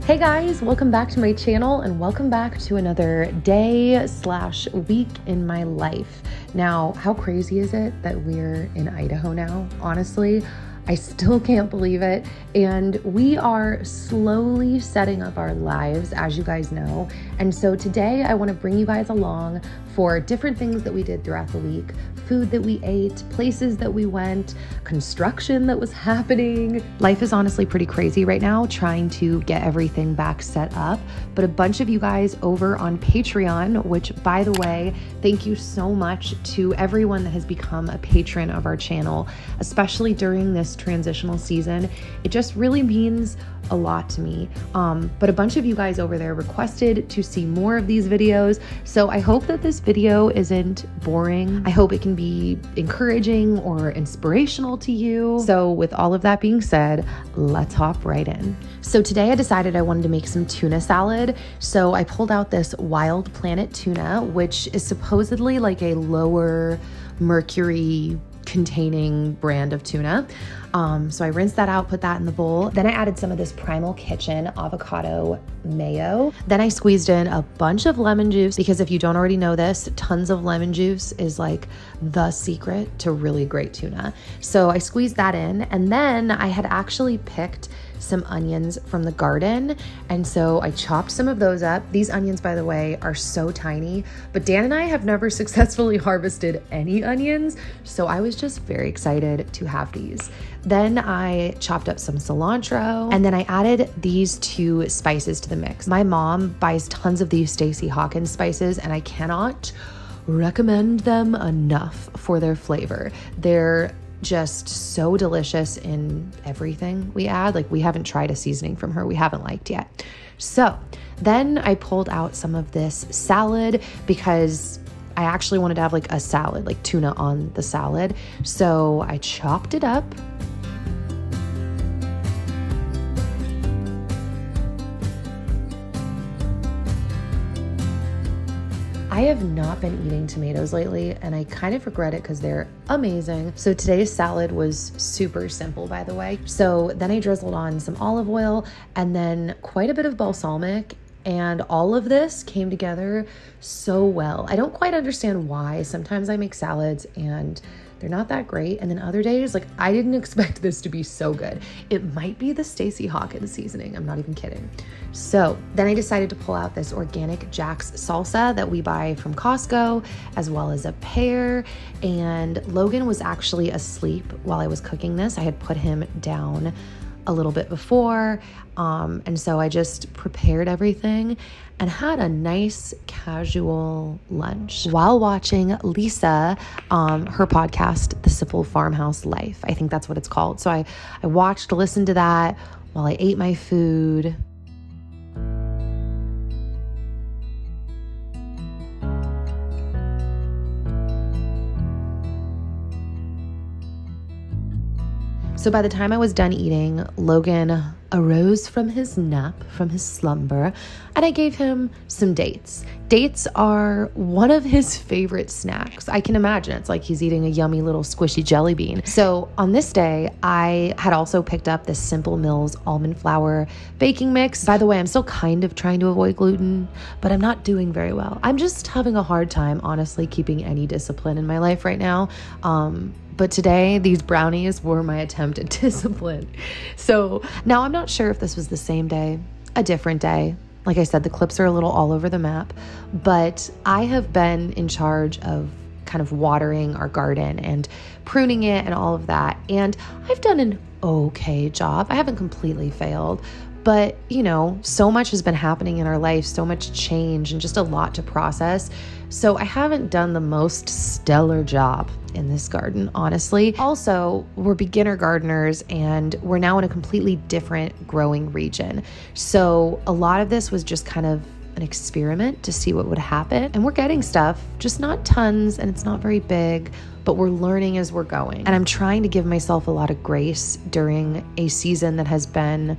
Hey guys, welcome back to my channel and welcome back to another day/week in my life. Now, how crazy is it that we're in Idaho now? Honestly, I still can't believe it. And we are slowly setting up our lives, as you guys know. And so today I want to bring you guys along for different things that we did throughout the week, food that we ate, places that we went, construction that was happening. Life is honestly pretty crazy right now, trying to get everything back set up. But a bunch of you guys over on Patreon, which by the way, thank you so much to everyone that has become a patron of our channel, especially during this transitional season. It just really means a lot to me. But a bunch of you guys over there requested to see more of these videos. So I hope that this video isn't boring. I hope it can be encouraging or inspirational to you. So with all of that being said, let's hop right in. So today I decided I wanted to make some tuna salad. So I pulled out this Wild Planet tuna, which is supposedly like a lower mercury containing brand of tuna. So I rinsed that out, put that in the bowl. Then I added some of this Primal Kitchen avocado mayo. Then I squeezed in a bunch of lemon juice because if you don't already know this, tons of lemon juice is like the secret to really great tuna. So I squeezed that in, and then I had actually picked some onions from the garden. And so I chopped some of those up. These onions, by the way, are so tiny, but Dan and I have never successfully harvested any onions. So I was just very excited to have these. Then I chopped up some cilantro, and then I added these two spices to the mix. My mom buys tons of these Stacy Hawkins spices, and I cannot recommend them enough for their flavor. They're just so delicious in everything we add. Like, we haven't tried a seasoning from her we haven't liked yet. So then I pulled out some of this salad because I actually wanted to have like a salad, like tuna on the salad. So I chopped it up. I have not been eating tomatoes lately, and I kind of regret it because they're amazing. So today's salad was super simple, by the way. So then I drizzled on some olive oil and then quite a bit of balsamic, and all of this came together so well. I don't quite understand why. Sometimes I make salads and they're not that great, and then other days, like, I didn't expect this to be so good. It might be the Stacy Hawkins seasoning. I'm not even kidding. So then I decided to pull out this organic Jack's salsa that we buy from Costco, as well as a pear. And Logan was actually asleep while I was cooking this. I had put him down a little bit before. And so I just prepared everything and had a nice casual lunch while watching Lisa, her podcast, The Simple Farmhouse Life. I think that's what it's called. So I watched, listened to that while I ate my food. So by the time I was done eating, Logan arose from his nap, from his slumber, and I gave him some dates. Dates are one of his favorite snacks. I can imagine it's like he's eating a yummy little squishy jelly bean. So on this day, I had also picked up this Simple Mills almond flour baking mix. By the way, I'm still kind of trying to avoid gluten, but I'm not doing very well. I'm just having a hard time, honestly, keeping any discipline in my life right now. But today, these brownies were my attempt at discipline. So now I'm not sure if this was the same day, a different day. Like I said, the clips are a little all over the map, but I have been in charge of kind of watering our garden and pruning it and all of that. And I've done an okay job. I haven't completely failed, but you know, so much has been happening in our life, so much change and just a lot to process. So I haven't done the most stellar job in this garden, honestly. Also, we're beginner gardeners and we're now in a completely different growing region. So a lot of this was just kind of an experiment to see what would happen. And we're getting stuff, just not tons, and it's not very big, but we're learning as we're going. And I'm trying to give myself a lot of grace during a season that has been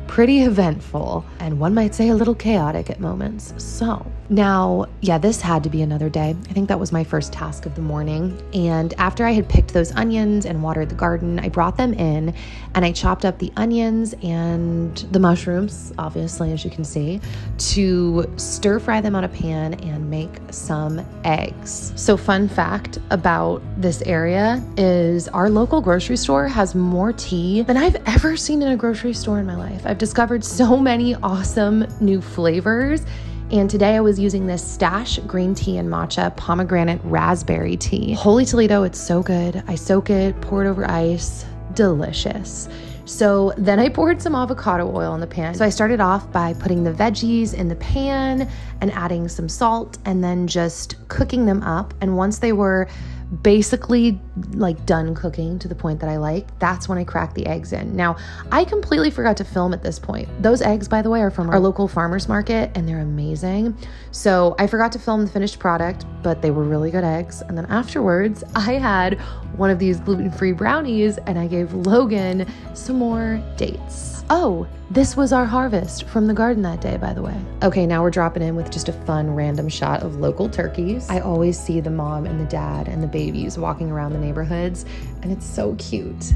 pretty eventful and one might say a little chaotic at moments. So Now, yeah, this had to be another day. I think that was my first task of the morning. And after I had picked those onions and watered the garden, I brought them in and I chopped up the onions and the mushrooms, obviously, as you can see, to stir fry them on a pan and make some eggs. So fun fact about this area is our local grocery store has more tea than I've ever seen in a grocery store in my life. I've discovered so many awesome new flavors. And today I was using this Stash green tea and matcha pomegranate raspberry tea. Holy Toledo, it's so good. I soak it, pour it over ice, delicious. So then I poured some avocado oil in the pan. So I started off by putting the veggies in the pan and adding some salt and then just cooking them up. And once they were basically like done cooking to the point that I like, that's when I cracked the eggs in. Now, I completely forgot to film at this point. Those eggs, by the way, are from our local farmer's market and they're amazing. So I forgot to film the finished product, but they were really good eggs. And then afterwards, I had one of these gluten-free brownies and I gave Logan some more dates. Oh, this was our harvest from the garden that day, by the way. Okay, now we're dropping in with just a fun random shot of local turkeys. I always see the mom and the dad and the babies walking around the neighborhoods, and it's so cute.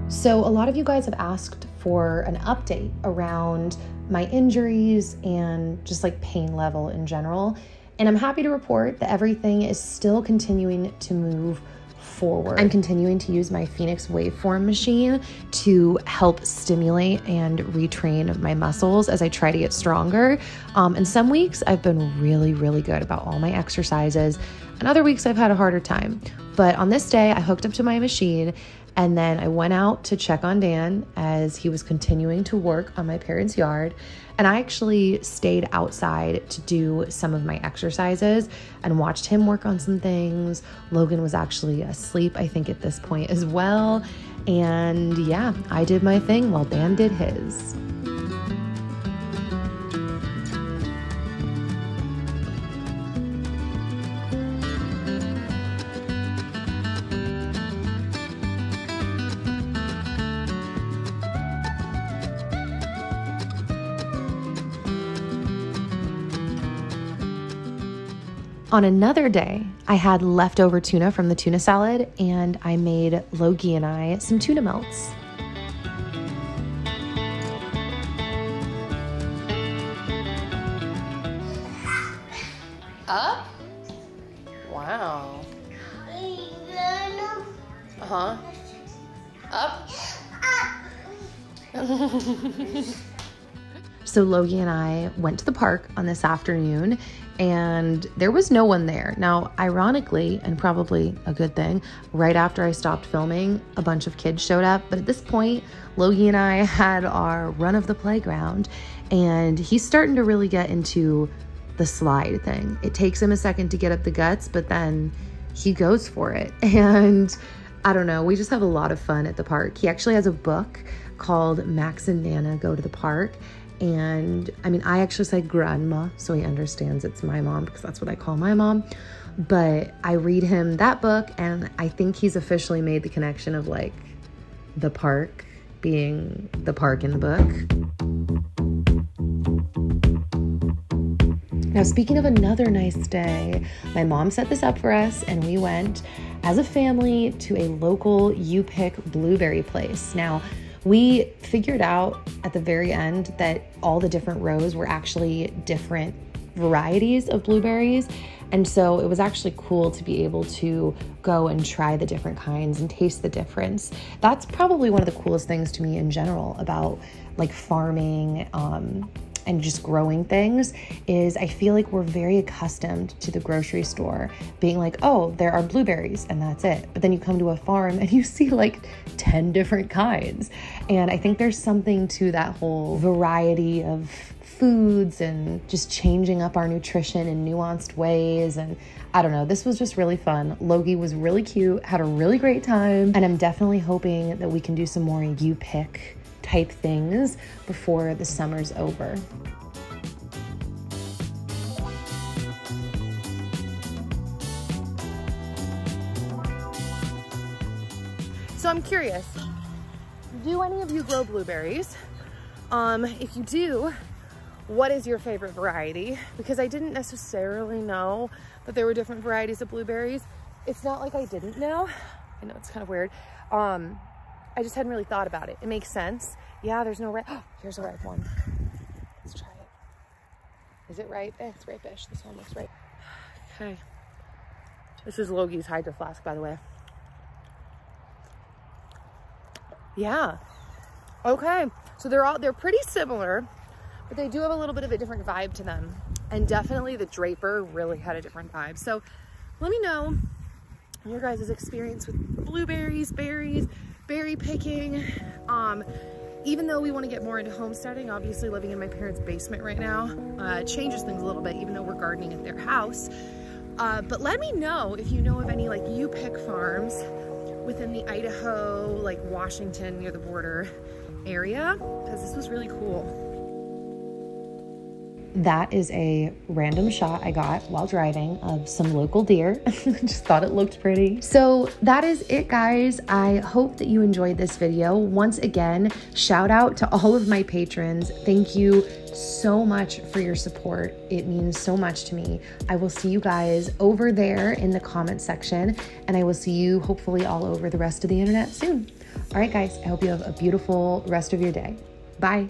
So a lot of you guys have asked for an update around my injuries and just like pain level in general. And I'm happy to report that everything is still continuing to move forward. I'm continuing to use my Phoenix waveform machine to help stimulate and retrain my muscles as I try to get stronger. And some weeks I've been really, really good about all my exercises, and other weeks I've had a harder time. But on this day, I hooked up to my machine and then I went out to check on Dan as he was continuing to work on my parents' yard. And I actually stayed outside to do some of my exercises and watched him work on some things. Logan was actually asleep, I think, at this point as well. And yeah, I did my thing while Dan did his. On another day, I had leftover tuna from the tuna salad, and I made Logie and I some tuna melts. Up? Wow. Uh-huh. Up? So Logie and I went to the park on this afternoon, and there was no one there. Now, ironically, and probably a good thing, right after I stopped filming, a bunch of kids showed up. But at this point, Logie and I had our run of the playground, and he's starting to really get into the slide thing. It takes him a second to get up the guts, but then he goes for it. And I don't know, we just have a lot of fun at the park. He actually has a book called Max and Nana Go to the Park. And I mean, I actually say grandma, so he understands it's my mom because that's what I call my mom. But I read him that book, and I think he's officially made the connection of like the park being the park in the book. Now, speaking of another nice day, my mom set this up for us, and we went as a family to a local You Pick blueberry place. Now, we figured out at the very end that all the different rows were actually different varieties of blueberries. And so it was actually cool to be able to go and try the different kinds and taste the difference. That's probably one of the coolest things to me in general about like farming, and just growing things is I feel like we're very accustomed to the grocery store being like, oh, there are blueberries and that's it. But then you come to a farm and you see like 10 different kinds. And I think there's something to that whole variety of foods and just changing up our nutrition in nuanced ways. And I don't know, this was just really fun. Logie was really cute, had a really great time. And I'm definitely hoping that we can do some more You Pick type things before the summer's over. So I'm curious, do any of you grow blueberries? If you do, what is your favorite variety? Because I didn't necessarily know that there were different varieties of blueberries. It's not like I didn't know. I know it's kind of weird. I just hadn't really thought about it. It makes sense. Yeah, there's no ripe. Oh, here's a ripe one. Let's try it. Is it ripe? It's ripe-ish. This one looks ripe. Okay. This is Logie's Hydro Flask, by the way. Yeah. Okay. So they're pretty similar, but they do have a little bit of a different vibe to them. And definitely the Draper really had a different vibe. So let me know your guys' experience with blueberries, berries, berry picking. Even though we want to get more into homesteading, obviously living in my parents' basement right now changes things a little bit, even though we're gardening at their house. But let me know if you know of any like you pick farms within the Idaho, like Washington near the border area, because this was really cool. That is a random shot I got while driving of some local deer. Just thought it looked pretty. So that is it, guys. I hope that you enjoyed this video. Once again, shout out to all of my patrons. Thank you so much for your support. It means so much to me. I will see you guys over there in the comment section, and I will see you hopefully all over the rest of the internet soon. All right, guys, I hope you have a beautiful rest of your day. Bye.